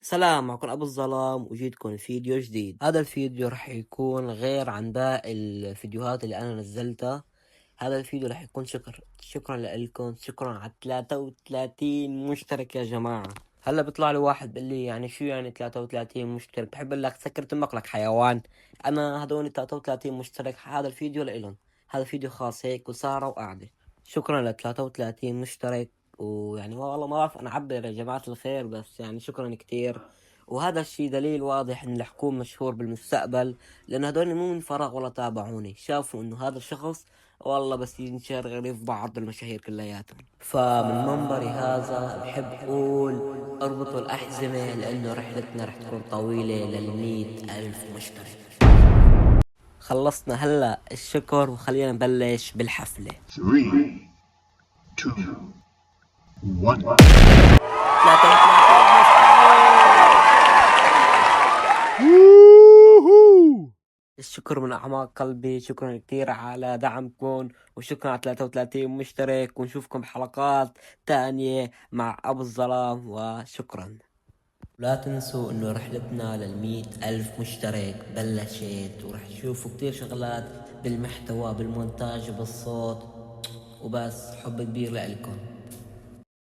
سلام، معكم أبو الظلام وجيتكم فيديو جديد. هذا الفيديو رح يكون غير عن باقي الفيديوهات اللي أنا نزلتها. هذا الفيديو رح يكون شكرا لكم، شكرا على 33 مشترك يا جماعة. هلا بيطلع لي واحد بيقول لي يعني شو يعني 33 مشترك؟ بحب أقول لك سكر تمك لك حيوان. أنا هدول 33 مشترك، هذا الفيديو لإلهم. هذا فيديو خاص هيك وسهرة وقعدة. شكرا ل 33 مشترك. ويعني والله ما بعرف أنا أعبر يا جماعة الخير، بس يعني شكرا كتير. وهذا الشيء دليل واضح إن رح أكون مشهور بالمستقبل، لأن هدول مو من فراغ ولا تابعوني، شافوا إنه هذا الشخص والله بس ينشر في بعض المشاهير كلياتهم. فمن منبري هذا بحب أقول اربطوا الأحزمة، لأنه رحلتنا رح تكون طويلة لل100,000 مشترك. خلصنا هلا الشكر وخلينا نبلش بالحفلة. 3, 2, 1. 33 الشكر من أعماق قلبي، شكرا كتير على دعمكم، وشكرا على 33 مشترك، ونشوفكم بحلقات تانية مع أبو الظلام، وشكرا. لا تنسوا إنه رحلتنا لل100,000 مشترك بلشت، ورح تشوفوا كتير شغلات بالمحتوى بالمونتاج وبالصوت. وبس حب كبير لإلكم.